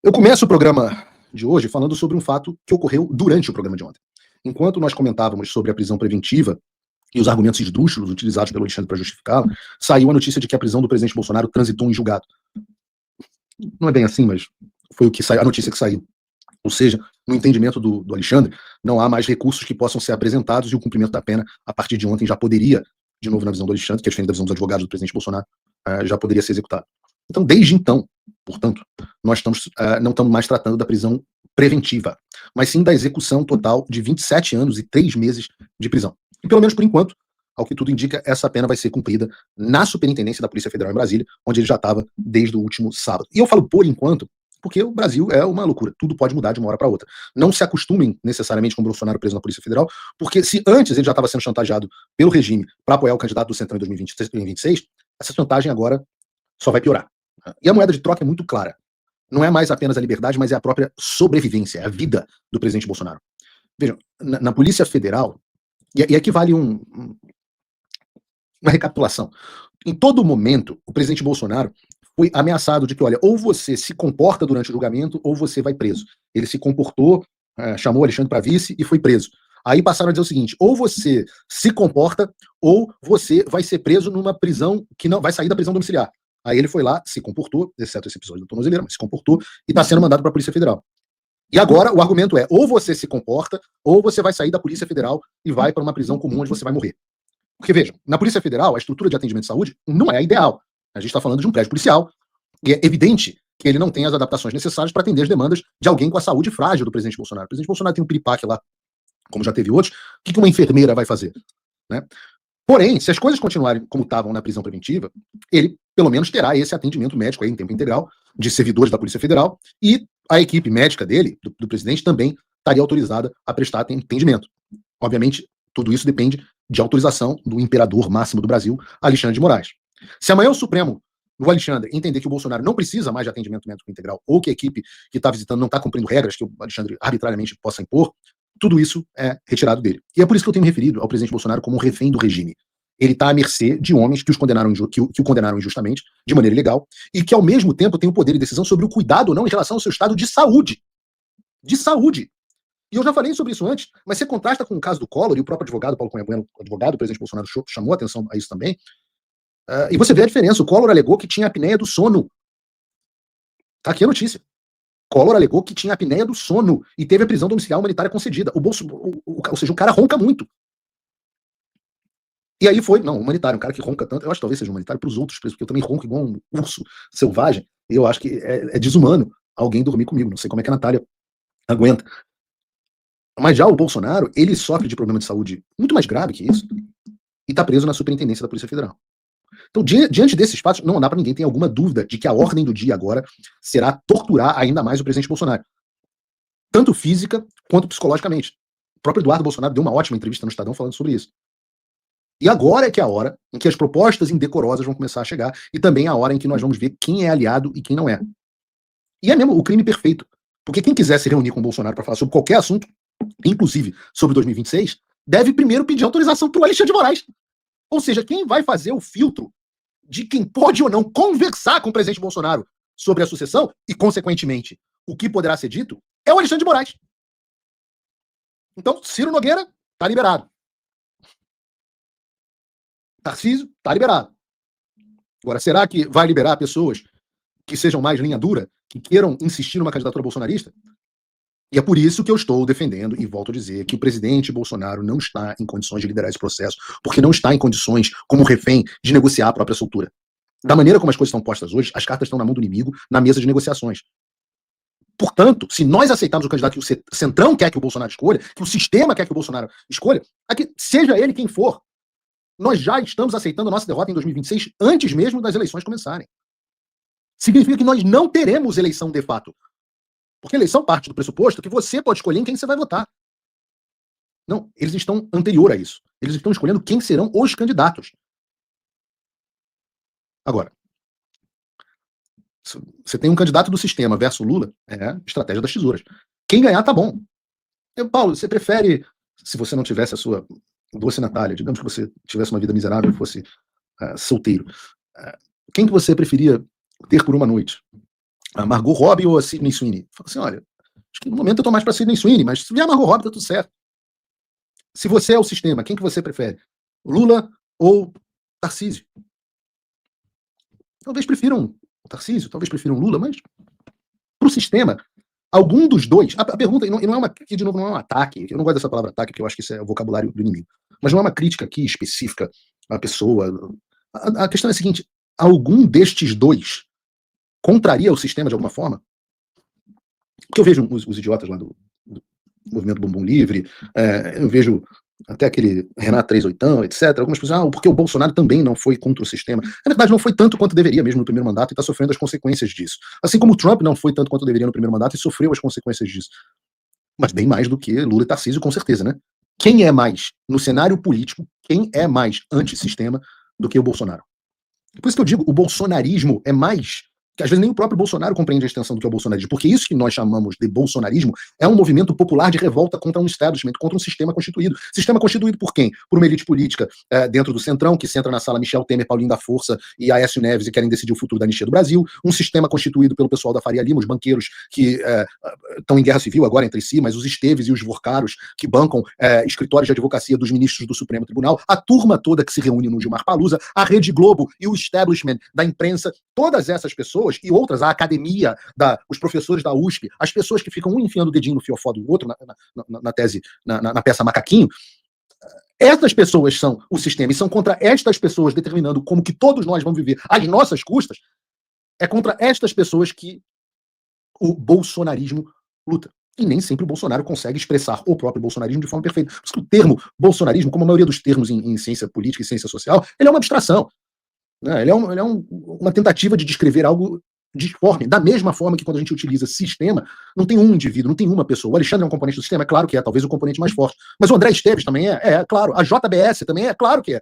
Eu começo o programa de hoje falando sobre um fato que ocorreu durante o programa de ontem. Enquanto nós comentávamos sobre a prisão preventiva e os argumentos esdrúxulos utilizados pelo Alexandre para justificá-la, saiu a notícia de que a prisão do presidente Bolsonaro transitou em julgado. Não é bem assim, mas foi o que saiu, a notícia que saiu. Ou seja, no entendimento do Alexandre, não há mais recursos que possam ser apresentados e o cumprimento da pena, a partir de ontem, já poderia, de novo na visão do Alexandre, que é diferente da visão dos advogados do presidente Bolsonaro, já poderia ser executado. Então, desde então, portanto, nós não estamos mais tratando da prisão preventiva, mas sim da execução total de 27 anos e 3 meses de prisão. E pelo menos por enquanto, ao que tudo indica, essa pena vai ser cumprida na Superintendência da Polícia Federal em Brasília, onde ele já estava desde o último sábado. E eu falo por enquanto, porque o Brasil é uma loucura, tudo pode mudar de uma hora para outra. Não se acostumem necessariamente com o Bolsonaro preso na Polícia Federal, porque se antes ele já estava sendo chantageado pelo regime para apoiar o candidato do Centrão em 2026, essa chantagem agora só vai piorar. E a moeda de troca é muito clara. Não é mais apenas a liberdade, mas é a própria sobrevivência, é a vida do presidente Bolsonaro. Vejam, na Polícia Federal, e aqui vale uma recapitulação. Em todo momento, o presidente Bolsonaro foi ameaçado de que, olha, ou você se comporta durante o julgamento, ou você vai preso. Ele se comportou, chamou Alexandre para vice e foi preso. Aí passaram a dizer o seguinte: ou você se comporta, ou você vai ser preso numa prisão que não vai sair da prisão domiciliar. Aí ele foi lá, se comportou, exceto esse episódio do tornozeleira, mas se comportou e está sendo mandado para a Polícia Federal. E agora o argumento é: ou você se comporta, ou você vai sair da Polícia Federal e vai para uma prisão comum onde você vai morrer. Porque, vejam, na Polícia Federal, a estrutura de atendimento de saúde não é a ideal. A gente está falando de um prédio policial, e é evidente que ele não tem as adaptações necessárias para atender as demandas de alguém com a saúde frágil do presidente Bolsonaro. O presidente Bolsonaro tem um piripaque lá, como já teve outros. O que uma enfermeira vai fazer? Né? Porém, se as coisas continuarem como estavam na prisão preventiva, ele, pelo menos, terá esse atendimento médico aí em tempo integral de servidores da Polícia Federal, e a equipe médica dele, do presidente, também estaria autorizada a prestar atendimento. Obviamente, tudo isso depende de autorização do imperador máximo do Brasil, Alexandre de Moraes. Se amanhã o Supremo, o Alexandre, entender que o Bolsonaro não precisa mais de atendimento médico integral, ou que a equipe que está visitando não está cumprindo regras que o Alexandre arbitrariamente possa impor, tudo isso é retirado dele. E é por isso que eu tenho me referido ao presidente Bolsonaro como um refém do regime. Ele está à mercê de homens que o condenaram injustamente, de maneira ilegal, e que, ao mesmo tempo, tem o poder de decisão sobre o cuidado ou não em relação ao seu estado de saúde. De saúde. E eu já falei sobre isso antes, mas você contrasta com o caso do Collor, e o próprio advogado, Paulo Cunha Bueno, advogado do presidente Bolsonaro, chamou a atenção a isso também, e você vê a diferença. O Collor alegou que tinha apneia do sono. Tá aqui a notícia. Collor alegou que tinha apneia do sono e teve a prisão domiciliar humanitária concedida. Ou seja, o cara ronca muito. E aí foi, não, humanitário, um cara que ronca tanto, eu acho que talvez seja humanitário para os outros presos, porque eu também ronco igual um urso selvagem, e eu acho que é desumano alguém dormir comigo, não sei como é que a Natália aguenta. Mas já o Bolsonaro, ele sofre de problema de saúde muito mais grave que isso, e está preso na Superintendência da Polícia Federal. Então, diante desses fatos, não dá para ninguém ter alguma dúvida de que a ordem do dia agora será torturar ainda mais o presidente Bolsonaro, tanto física quanto psicologicamente. O próprio Eduardo Bolsonaro deu uma ótima entrevista no Estadão falando sobre isso. E agora é que é a hora em que as propostas indecorosas vão começar a chegar, e também a hora em que nós vamos ver quem é aliado e quem não é. E é mesmo o crime perfeito. Porque quem quiser se reunir com o Bolsonaro para falar sobre qualquer assunto, inclusive sobre 2026, deve primeiro pedir autorização para o Alexandre de Moraes. Ou seja, quem vai fazer o filtro de quem pode ou não conversar com o presidente Bolsonaro sobre a sucessão e, consequentemente, o que poderá ser dito, é o Alexandre de Moraes. Então, Ciro Nogueira está liberado. Tarcísio está liberado. Agora, será que vai liberar pessoas que sejam mais linha dura, que queiram insistir numa candidatura bolsonarista? E é por isso que eu estou defendendo, e volto a dizer, que o presidente Bolsonaro não está em condições de liderar esse processo, porque não está em condições, como refém, de negociar a própria soltura. Da maneira como as coisas estão postas hoje, as cartas estão na mão do inimigo, na mesa de negociações. Portanto, se nós aceitarmos o candidato que o Centrão quer que o Bolsonaro escolha, que o sistema quer que o Bolsonaro escolha, seja ele quem for, nós já estamos aceitando a nossa derrota em 2026 antes mesmo das eleições começarem. Significa que nós não teremos eleição de fato. Porque a eleição parte do pressuposto que você pode escolher em quem você vai votar. Não, eles estão anterior a isso. Eles estão escolhendo quem serão os candidatos. Agora, você tem um candidato do sistema versus Lula, é estratégia das tesouras. Quem ganhar tá bom. Paulo, você prefere, se você não tivesse a sua doce Natália, digamos que você tivesse uma vida miserável e fosse solteiro, quem que você preferia ter por uma noite? a Margot Robbie ou a Sydney Sweeney? Fala assim, olha, acho que no momento eu tô mais pra Sydney Sweeney, mas se vier a Margot Robbie, tá tudo certo. Se você é o sistema, quem que você prefere? Lula ou Tarcísio? Talvez prefiram Tarcísio, talvez prefiram Lula, mas pro sistema, algum dos dois. A pergunta, e não é uma, aqui de novo, não é um ataque, eu não gosto dessa palavra ataque, porque eu acho que isso é o vocabulário do inimigo, mas não é uma crítica aqui específica à pessoa. A questão é a seguinte: algum destes dois contraria o sistema de alguma forma? Porque eu vejo os idiotas lá do movimento Bumbum Livre, eu vejo até aquele Renato 38, etc. Algumas pessoas, porque o Bolsonaro também não foi contra o sistema. Na verdade, não foi tanto quanto deveria mesmo no primeiro mandato e está sofrendo as consequências disso. Assim como o Trump não foi tanto quanto deveria no primeiro mandato e sofreu as consequências disso. Mas bem mais do que Lula e Tarcísio, com certeza, né? Quem é mais, no cenário político, quem é mais antissistema do que o Bolsonaro? Por isso que eu digo, o bolsonarismo é mais, que às vezes nem o próprio Bolsonaro compreende a extensão do que é o bolsonarismo, porque isso que nós chamamos de bolsonarismo é um movimento popular de revolta contra um establishment, contra um sistema constituído. Sistema constituído por quem? Por uma elite política dentro do Centrão, que senta na sala Michel Temer, Paulinho da Força e Aécio Neves e querem decidir o futuro da anistia do Brasil. Um sistema constituído pelo pessoal da Faria Lima, os banqueiros que estão em guerra civil agora entre si, mas os Esteves e os Vorcaros que bancam escritórios de advocacia dos ministros do Supremo Tribunal, a turma toda que se reúne no Gilmar Palusa, a Rede Globo e o establishment da imprensa, todas essas pessoas e outras, a academia, os professores da USP, as pessoas que ficam um enfiando o dedinho no fiofó do outro na tese, na peça Macaquinho, essas pessoas são o sistema e são contra estas pessoas determinando como que todos nós vamos viver às nossas custas, é contra estas pessoas que o bolsonarismo luta. E nem sempre o Bolsonaro consegue expressar o próprio bolsonarismo de forma perfeita. Por isso que o termo bolsonarismo, como a maioria dos termos em ciência política e ciência social, ele é uma abstração. Né? Ele é uma tentativa de descrever algo disforme, da mesma forma que quando a gente utiliza sistema, não tem um indivíduo, não tem uma pessoa. O Alexandre é um componente do sistema, é claro que é, talvez o componente mais forte. Mas o André Esteves também é claro. A JBS também é claro que é.